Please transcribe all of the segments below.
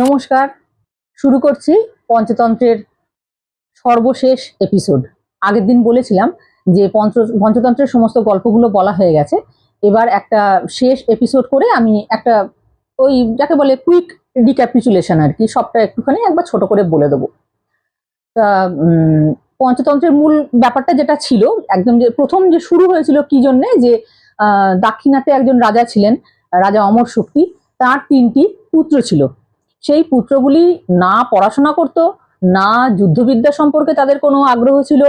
নমস্কার। শুরু করছি পঞ্চতন্ত্রের সর্বশেষ এপিসোড। আগের দিন বলেছিলাম যে পঞ্চতন্ত্রের সমস্ত গল্পগুলো বলা হয়ে গেছে, এবার একটা শেষ এপিসোড করে আমি একটা ওই যাকে বলে কুইক রিক্যাপিচুলেশন আর কি, সবটা একটুখানি একবার ছোট করে বলে দেবো। তা পঞ্চতন্ত্রের মূল ব্যাপারটা যেটা ছিল, একদম যে প্রথম যে শুরু হয়েছিল কি জন্যে, যে দাক্ষিণাতে একজন রাজা ছিলেন, রাজা অমর শক্তি। তার 3টি পুত্র ছিল। সেই পুত্রগুলি না পড়াশোনা করত, না যুদ্ধবিদ্যা সম্পর্কে তাদের কোনো আগ্রহ ছিল,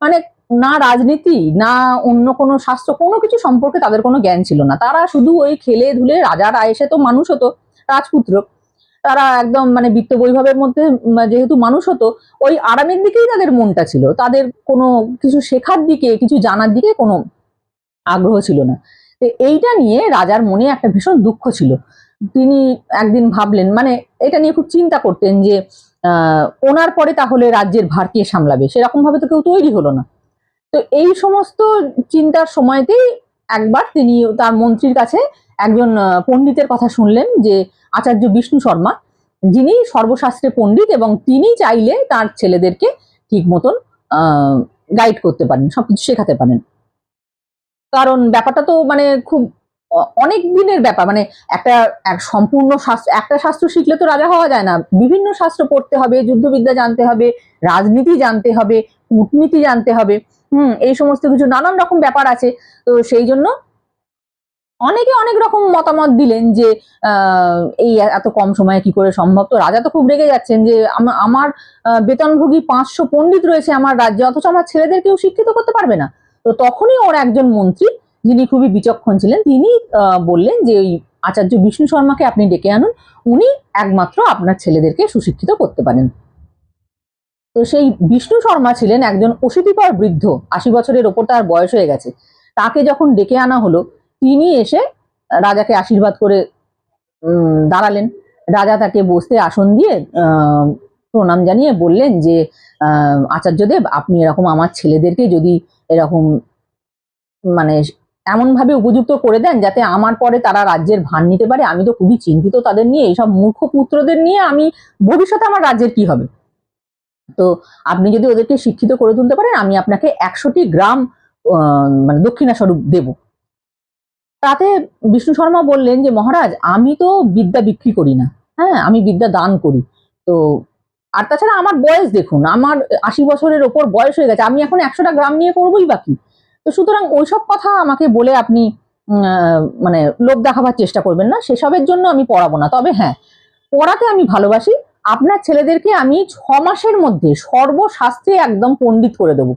মানে না রাজনীতি, না অন্য কোনো শাস্ত্র, কোনো কিছু সম্পর্কে তাদের কোনো জ্ঞান ছিল না। তারা শুধু ওই খেলে ধুলে, রাজার আয়েসে তো মানুষ হতো, রাজপুত্র, তারা একদম মানে বিত্ত বৈভবের মধ্যে যেহেতু মানুষ হতো, ওই আরামের দিকেই তাদের মনটা ছিল। তাদের কোনো কিছু শেখার দিকে, কিছু জানার দিকে কোনো আগ্রহ ছিল না। তো এইটা নিয়ে রাজার মনে একটা ভীষণ দুঃখ ছিল। তিনি একদিন ভাবলেন, মানে এটা নিয়ে খুব চিন্তা করতেন যে ওনার পরে তাহলে রাজ্যের ভার কে সামলাবে, সেরকম ভাবে তো কেউ তৈরি হলো না। তো এই সমস্ত চিন্তার সময়তেই একবার তিনি তার মন্ত্রীর কাছে একজন পণ্ডিতের কথা শুনলেন, যে আচার্য বিষ্ণু শর্মা, যিনি সর্বশাস্ত্রে পণ্ডিত এবং তিনি চাইলে তার ছেলেদেরকে ঠিক মতন গাইড করতে পারেন, সবকিছু শেখাতে পারেন। কারণ ব্যাপারটা তো মানে খুব অনেক দিনের ব্যাপার, মানে এক সম্পূর্ণ শাস্ত্র, একটা শাস্ত্র শিখলে তো রাজা হওয়া যায় না। বিভিন্ন শাস্ত্র পড়তে হবে, যুদ্ধবিদ্যা জানতে হবে, রাজনীতি জানতে হবে, কূটনীতি জানতে হবে, এই সমস্ত কিছু নানান রকম ব্যাপার আছে। তো সেই জন্য অনেকে অনেক রকম মতামত দিলেন যে এই এত কম সময়ে কি করে সম্ভব। তো রাজা তো খুব রেগে যাচ্ছেন যে আমার বেতনভোগী 500 পণ্ডিত রয়েছে আমার রাজ্যে, অথচ আমার ছেলেদের কেউ শিক্ষিত করতে পারবে না। তো তখনই ওর একজন মন্ত্রী, যিনি খুবই বিচক্ষণ ছিলেন, তিনি বললেন যে ওই আচার্য বিষ্ণু শর্মাকে আপনি ডেকে আনুন, উনি একমাত্র আপনার ছেলেদেরকে সুশিক্ষিত করতে পারেন। তো সেই বিষ্ণু শর্মা ছিলেন একজন অশীতিপর বৃদ্ধ, 80 বছরের ওপর তার বয়স হয়ে গেছে। তাকে যখন ডেকে আনা হলো, তিনি এসে রাজাকে আশীর্বাদ করে দাঁড়ালেন। রাজা তাকে বসতে আসন দিয়ে প্রণাম জানিয়ে বললেন যে আচার্যদেব, আপনি এরকম আমার ছেলেদেরকে যদি এরকম মানে এমন ভাবে উপযুক্ত করে দেন যাতে আমার পরে তারা রাজ্যের ভার নিতে পারে। আমি তো খুবই চিন্তিত তাদের নিয়ে, এইসব মূর্খ পুত্রদের নিয়ে আমি ভবিষ্যতে আমার রাজ্যের কি হবে। তো আপনি যদি ওদেরকে শিক্ষিত করে তুলতে পারেন, আমি আপনাকে 100টি গ্রাম মানে দক্ষিণা স্বরূপ দেব। তাতে বিষ্ণু শর্মা বললেন যে মহারাজ, আমি তো বিদ্যা বিক্রি করি না, হ্যাঁ, আমি বিদ্যা দান করি। তো আর তাছাড়া আমার বয়স দেখুন, আমার 80 বছরের ওপর বয়স হয়ে গেছে, আমি এখন 100টা গ্রাম নিয়ে করবোই বাকি। তো সুতরাং ওইসব কথা আমাকে বলে আপনি মানে লোক দেখাবার চেষ্টা করবেন না, সেসবের জন্য আমি পড়াবো না। তবে হ্যাঁ, পড়াতে আমি ভালোবাসি। আপনার ছেলেদেরকে আমি 6 মাসের মধ্যে সর্বশাস্ত্রে একদম পণ্ডিত করে দেবো,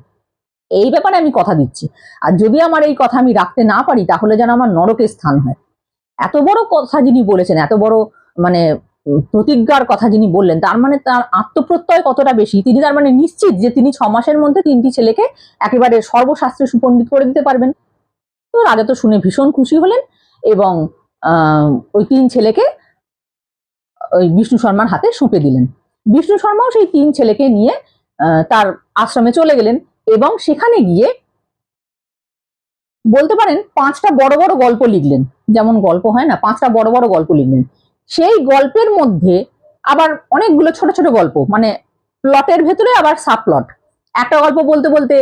এই ব্যাপারে আমি কথা দিচ্ছি। আর যদি আমার এই কথা আমি রাখতে না পারি, তাহলে যেন আমার নরকের স্থান হয়। এত বড় কথা যিনি বলেছেন, এত বড় মানে প্রতিজ্ঞার কথা যিনি বললেন, তার মানে তার আত্মপ্রত্যয় কতটা বেশি। তিনি তার মানে নিশ্চিত যে তিনি 6 মাসের মধ্যে 3টি ছেলেকে একেবারে সর্বশাস্ত্রে সুপণ্ডিত করে দিতে পারবেন। তো রাজা তো শুনে ভীষণ খুশি হলেন এবং ওই 3 ছেলেকে ওই বিষ্ণু শর্মার হাতে সঁপে দিলেন। বিষ্ণু শর্মাও সেই 3 ছেলেকে নিয়ে তার আশ্রমে চলে গেলেন এবং সেখানে গিয়ে বলতে পারেন 5টা বড় বড় গল্প লিখলেন। যেমন গল্প হয় না, 5টা বড় বড় গল্প লিখলেন। সেই গল্পের মধ্যে আবার অনেকগুলো ছোট ছোট গল্প, মানে প্লটের ভেতরে আবার সাব প্লট। একটা গল্প বলতে বলতে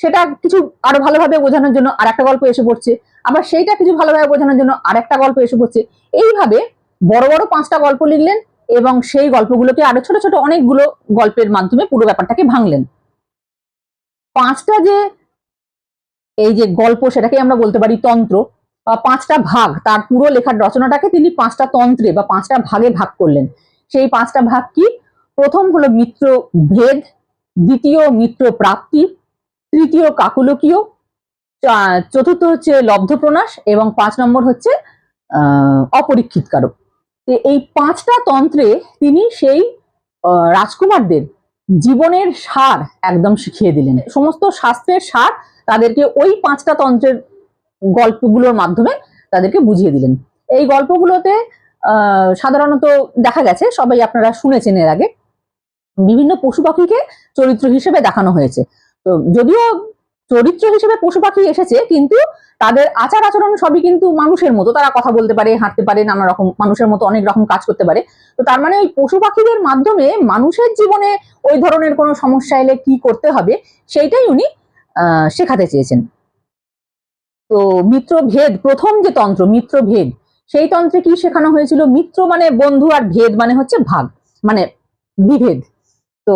সেটা কিছু আরো ভালোভাবে বোঝানোর জন্য আর একটা গল্প এসে পড়ছে, আবার সেইটা কিছু ভালোভাবে বোঝানোর জন্য আর একটা গল্প এসে পড়ছে। এইভাবে বড় বড় 5টা গল্প লিখলেন এবং সেই গল্পগুলোকে আরো ছোট ছোট অনেকগুলো গল্পের মাধ্যমে পুরো ব্যাপারটাকে ভাঙলেন। 5টা যে এই যে গল্প, সেটাকে আমরা বলতে পারি তন্ত্র, বা 5টা ভাগ, তার পুরো লেখার রচনাটাকে তিনি 5টা তন্ত্রে বা 5টা ভাগে ভাগ করলেন। সেই 5টা ভাগ কি? প্রথম হলো মিত্র ভেদ, দ্বিতীয় মিত্র প্রাপ্তি, তৃতীয় কাকুলকীয়, চতুর্থ হচ্ছে লব্ধপ্রনাশ এবং 5 নম্বর হচ্ছে অপরীক্ষিত কারক। এই 5টা তন্ত্রে তিনি সেই রাজকুমারদের জীবনের সার একদম শিখিয়ে দিলেন। সমস্ত শাস্ত্রের সার তাদেরকে ওই 5টা তন্ত্রের গল্পগুলোর মাধ্যমে তাদেরকে বুঝিয়ে দিলেন। এই গল্পগুলোতে সাধারণত দেখা গেছে, সবাই আপনারা শুনেছেন এর আগে, বিভিন্ন পশু পাখিকে চরিত্র হিসেবে দেখানো হয়েছে। তো যদিও চরিত্র হিসেবে পশু পাখি এসেছে, কিন্তু তাদের আচার আচরণ সবই কিন্তু মানুষের মতো, তারা কথা বলতে পারে, হাঁটতে পারে, নানা রকম মানুষের মতো অনেক রকম কাজ করতে পারে। তো তার মানে ওই পশু পাখিদের মাধ্যমে মানুষের জীবনে ওই ধরনের কোনো সমস্যা এলে কি করতে হবে সেইটাই উনি শেখাতে চেয়েছেন। তো মিত্রভেদ, প্রথম যে তন্ত্র মিত্রভেদ, সেই তন্ত্রে কি শেখানো হয়েছিল? মিত্র মানে বন্ধু, আর ভেদ মানে হচ্ছে ভাগ, মানে বিভেদ। তো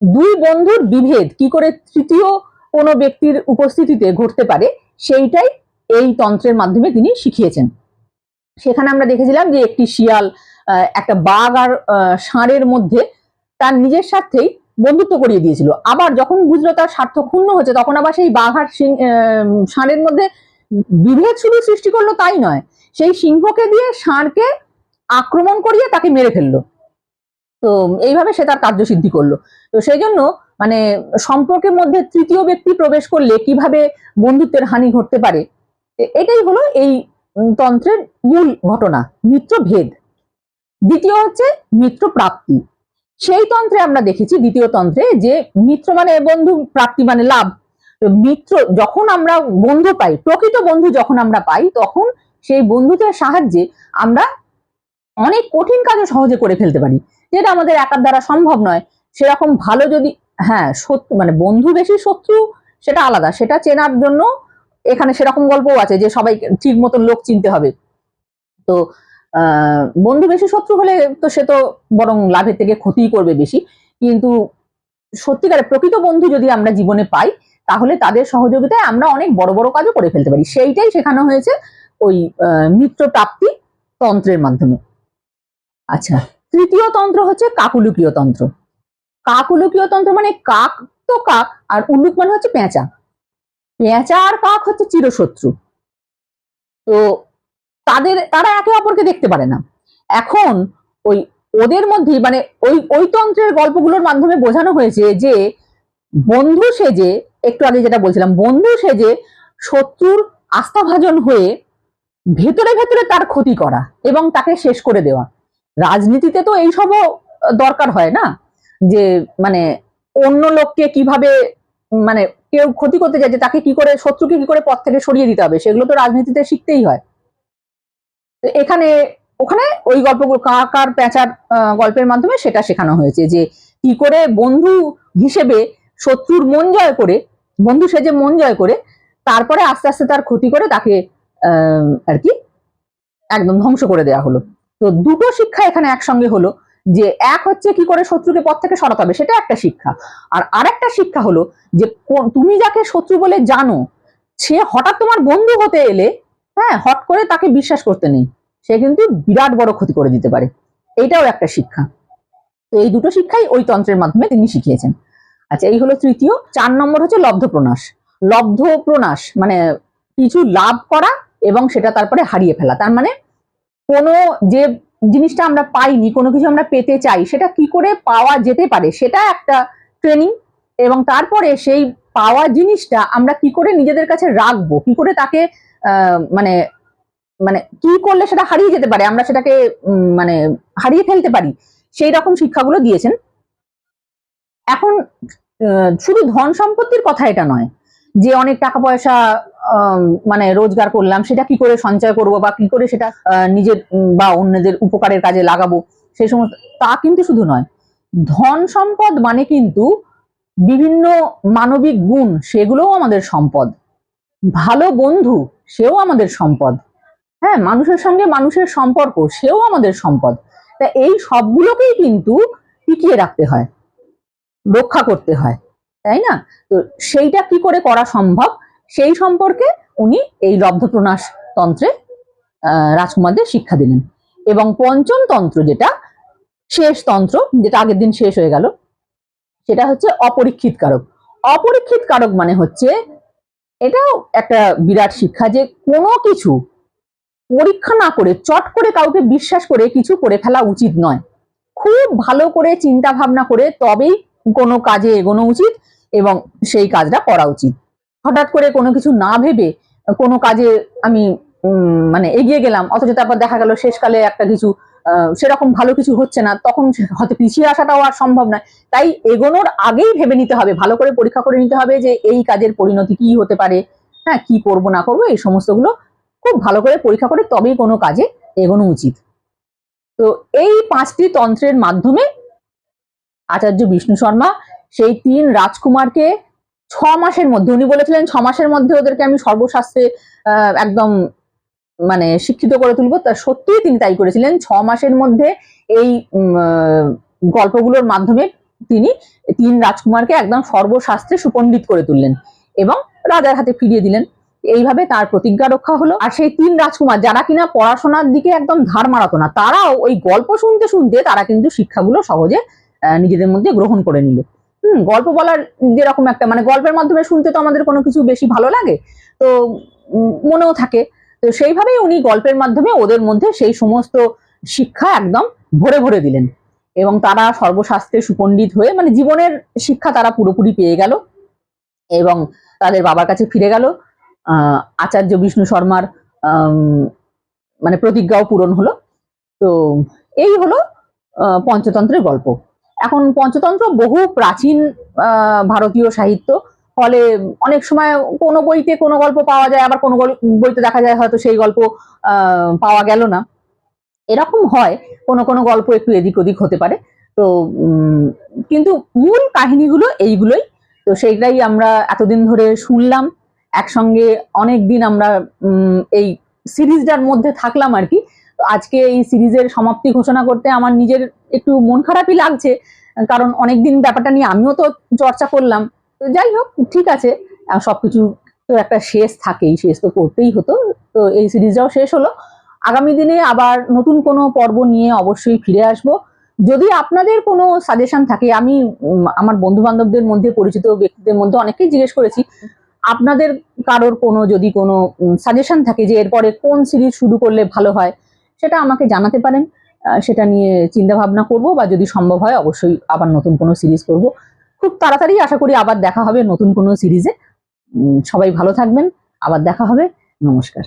দুই বন্ধুর বিভেদ কি করে তৃতীয় কোনো ব্যক্তির উপস্থিতিতে ঘটতে পারে, সেইটাই এই তন্ত্রের মাধ্যমে তিনি শিখিয়েছেন। সেখানে আমরা দেখেছিলাম যে একটি শিয়াল একটা বাঘ আর ষাঁড়ের মধ্যে তার নিজের স্বার্থেই বন্ধুত্ব করিয়ে দিয়েছিল। আবার যখন বুঝলো তার স্বার্থ ক্ষুণ্ণ হচ্ছে, তখন আবার সেই বাঘ আর ষাঁড়ের মধ্যে বিভেদ শুধু সৃষ্টি করলো তাই নয়, সেই সিংহকে দিয়ে ষাঁড়কে আক্রমণ করিয়ে তাকে মেরে ফেললো। তো এইভাবে সে তার কার্যসিদ্ধি করলো। তো সেই জন্য মানে সম্পর্কের মধ্যে তৃতীয় ব্যক্তি প্রবেশ করলে কিভাবে বন্ধুত্বের হানি ঘটতে পারে, এটাই হলো এই তন্ত্রের মূল ঘটনা, মিত্রভেদ। দ্বিতীয় হচ্ছে মিত্র প্রাপ্তি। সেই তন্ত্রে আমরা দেখেছি, দ্বিতীয় তন্ত্রে, যে মিত্র মানে বন্ধু, প্রাপ্তি মানে লাভ। মিত্র যখন আমরা বন্ধু পাই, প্রকৃত বন্ধু যখন আমরা পাই, তখন সেই বন্ধুদের সাহায্যে আমরা অনেক কঠিন কাজও সহজে করে ফেলতে পারি, যেটা আমাদের একার দ্বারা সম্ভব নয়। সেরকম ভালো যদি, হ্যাঁ শত্রু মানে বন্ধু বেশি শত্রু সেটা আলাদা, সেটা চেনার জন্য এখানে সেরকম গল্পও আছে যে সবাই ঠিক মতন লোক চিনতে হবে। তো বন্ধু বেশি শত্রু হলে তো সে তো বরং লাভের থেকে ক্ষতিই করবে বেশি। কিন্তু সত্যিকারের প্রকৃত বন্ধু যদি আমরা জীবনে পাই, তাহলে তাদের সহযোগিতায় আমরা অনেক বড় বড় কাজও করে ফেলতে পারি। সেইটাই শেখানো হয়েছে ওই মিত্র প্রাপ্তি তন্ত্রের মাধ্যমে। আচ্ছা, তৃতীয় তন্ত্র হচ্ছে কাকুলুকীয় তন্ত্র। কাকুলুকীয় তন্ত্র মানে কাক তো কাক, আর উল্লুক মানে হচ্ছে পেঁচা। পেঁচা আর কাক হচ্ছে চিরশত্রু। তো তারা একে অপরকে দেখতে পারে না। এখন ওই ওদের মধ্যে মানে ওই তন্ত্রের গল্পগুলোর মাধ্যমে বোঝানো হয়েছে যে বন্ধু সেজে, একটু আগে যেটা বলছিলাম, বন্ধু সেজে শত্রুর আস্থাভাজন হয়ে ভেতরে ভেতরে তার ক্ষতি করা এবং তাকে শেষ করে দেওয়া। রাজনীতিতে তো এইসবও দরকার হয় না, যে মানে অন্য লোককে কিভাবে, মানে কেউ ক্ষতি করতে চাইছে তাকে কি করে, শত্রুকে কি করে পথ থেকে সরিয়ে দিতে হবে, সেগুলো তো রাজনীতিতে শিখতেই হয়। এখানে ওখানে ওই গল্পগুলো কাক আর পেঁচার গল্পের মাধ্যমে সেটা শেখানো হয়েছে, যে কি করে বন্ধু হিসেবে শত্রুর মন জয় করে, বন্ধু সেজে মন জয় করে, তারপরে আস্তে আস্তে তার ক্ষতি করে তাকে আর কি একদম ধ্বংস করে দেওয়া হলো। তো দুটো শিক্ষা এখানে একসঙ্গে হলো, যে এক হচ্ছে কি করে শত্রুকে পথ থেকে সরাতে হবে, সেটা একটা শিক্ষা। আর আরেকটা শিক্ষা হলো যে তুমি যাকে শত্রু বলে জানো, সে হঠাৎ তোমার বন্ধু হতে এলে, হ্যাঁ, হট করে তাকে বিশ্বাস করতে নেই, সে কিন্তু বিরাট বড় ক্ষতি করে দিতে পারে। এইটাও একটা শিক্ষা। তো এই দুটো শিক্ষাই ওই তন্ত্রের মাধ্যমে তিনি শিখিয়েছেন। আচ্ছা, এই হলো তৃতীয়। 4 নম্বর হচ্ছে লব্ধ প্রনাশ। লব্ধ প্রনাশ মানে কিছু লাভ করা এবং সেটা তারপরে হারিয়ে ফেলা। তার মানে কোনো যে জিনিসটা আমরা পাইনি, কোনো কিছু আমরা পেতে চাই, সেটা কি করে পাওয়া যেতে পারে, সেটা একটা ট্রেনিং। এবং তারপরে সেই পাওয়া জিনিসটা আমরা কি করে নিজেদের কাছে রাখবো, কি করে তাকে মানে মানে কি করলে সেটা হারিয়ে যেতে পারে, আমরা সেটাকে মানে হারিয়ে ফেলতে পারি, সেই রকম শিক্ষাগুলো দিয়েছেন। এখন শুধু ধন সম্পত্তির কথা এটা নয়, যে অনেক টাকা পয়সা মানে রোজগার করলাম, সেটা কি করে সঞ্চয় করব বা কি করে সেটা নিজের বা অন্যদের উপকারের কাজে লাগাবো, সেই সমস্ত, তা কিন্তু শুধু নয়। ধন সম্পদ মানে কিন্তু বিভিন্ন মানবিক গুণ, সেগুলোও আমাদের সম্পদ। ভালো বন্ধু, সেও আমাদের সম্পদ। হ্যাঁ, মানুষের সঙ্গে মানুষের সম্পর্ক, সেও আমাদের সম্পদ। তা এই সবগুলোকেই কিন্তু টিকিয়ে রাখতে হয়, রক্ষা করতে হয়, তাই না? তো সেইটা কি করে করা সম্ভব, সেই সম্পর্কে উনি এই লব্ধপ্রনাশ তন্ত্রে রাজকুমারদের শিক্ষা দিলেন। এবং পঞ্চম তন্ত্র, যেটা শেষ তন্ত্র, যেটা আগের দিন শেষ হয়ে গেল, সেটা হচ্ছে অপরীক্ষিত কারক। অপরীক্ষিত কারক মানে হচ্ছে, এটাও একটা বিরাট শিক্ষা, যে কোনো কিছু পরীক্ষা না করে চট করে কাউকে বিশ্বাস করে কিছু করে ফেলা উচিত নয়। খুব ভালো করে চিন্তা ভাবনা করে তবেই কোনো কাজে এগোনো উচিত এবং সেই কাজটা করা উচিত। হঠাৎ করে কোনো কিছু না ভেবে কোনো কাজে আমি মানে এগিয়ে গেলাম, অথচ তারপর দেখা গেল শেষকালে একটা কিছু সেরকম ভালো কিছু হচ্ছে না, তখন হয়তো পিছিয়ে আসাটাও আর সম্ভব নয়। তাই এগোনোর আগেই ভেবে নিতে হবে, ভালো করে পরীক্ষা করে নিতে হবে যে এই কাজের পরিণতি কি হতে পারে, হ্যাঁ, কি করব না করব এই সমস্তগুলো খুব ভালো করে পরীক্ষা করে তবেই কোনো কাজে এগোনো উচিত। তো এই 5টি তন্ত্রের মাধ্যমে আচার্য বিষ্ণু শর্মা সেই 3 রাজকুমারকে 6 মাসের মধ্যে, উনি বলেছিলেন 6 মাসের মধ্যে ওদেরকে আমি সর্বশাস্ত্রে একদম মানে শিক্ষিত করে তুলবো। তা সত্যিই তিনি তাই করেছিলেন। 6 মাসের মধ্যে এই গল্পগুলোর মাধ্যমে তিনি 3 রাজকুমারকে একদম সর্বশাস্ত্রে সুপণ্ডিত করে তুললেন এবং রাজার হাতে ফিরিয়ে দিলেন। এইভাবে তার প্রতিজ্ঞা রক্ষা হলো। আর সেই 3 রাজকুমার যারা কিনা পড়াশোনার দিকে একদম ধার মারাতো না, তারাও ওই গল্প শুনতে শুনতে তারা কিন্তু শিক্ষাগুলো সহজে নিজেদের মধ্যে গ্রহণ করে নিল। গল্প বলার যেরকম একটা মানে গল্পের মাধ্যমে শুনতে তো আমাদের কোনো কিছু বেশি ভালো লাগে, তো মনেও থাকে। তো সেইভাবেই উনি গল্পের মাধ্যমে ওদের মধ্যে সেই সমস্ত শিক্ষা একদম ভরে ভরে দিলেন এবং তারা সর্বশাস্ত্রে সুপণ্ডিত হয়ে মানে জীবনের শিক্ষা তারা পুরোপুরি পেয়ে গেল এবং তাদের বাবার কাছে ফিরে গেল। আচার্য বিষ্ণু শর্মার মানে প্রতিজ্ঞাও পূরণ হলো। তো এই হলো পঞ্চতন্ত্রের গল্প। এখন পঞ্চতন্ত্র বহু প্রাচীন ভারতীয় সাহিত্য, ফলে অনেক সময় কোনো বইতে কোনো গল্প পাওয়া যায়, আবার কোনো বইতে দেখা যায় হয়তো সেই গল্প পাওয়া গেল না, এরকম হয়। কোনো কোনো গল্প একটু এদিক ওদিক হতে পারে। তো কিন্তু মূল কাহিনীগুলো এইগুলোই। তো সেইটাই আমরা এতদিন ধরে শুনলাম, একসঙ্গে অনেক দিন আমরা এই সিরিজটার মধ্যে থাকলাম আর কি। তো আজকে এই সিরিজের সমাপ্তি ঘোষণা করতে আমার নিজের একটু মন খারাপই লাগছে, কারণ অনেকদিন ব্যাপারটা নিয়ে আমিও তো চর্চা করলাম। তো যাই হোক, ঠিক আছে, সবকিছু তো একটা শেষ থাকেই, শেষ তো করতেই হতো। তো এই সিরিজটাও শেষ হলো। আগামী দিনে আবার নতুন কোনো পর্ব নিয়ে অবশ্যই ফিরে আসব। যদি আপনাদের কোনো সাজেশন থাকে, আমি আমার বন্ধু বান্ধবদের মধ্যে, পরিচিত ব্যক্তিদের মধ্যে অনেকেই জিজ্ঞেস করেছি, আপনাদের কারোর কোনো যদি কোনো সাজেশন থাকে যে এরপরে কোন সিরিজ শুরু করলে ভালো হয়, সেটা আমাকে জানাতে পারেন। সেটা নিয়ে চিন্তা ভাবনা করব, বা যদি সম্ভব হয় অবশ্যই আবার নতুন কোনো সিরিজ করব। খুব তাড়াতাড়ি আশা করি আবার দেখা হবে নতুন কোনো সিরিজে। সবাই ভালো থাকবেন, আবার দেখা হবে। নমস্কার।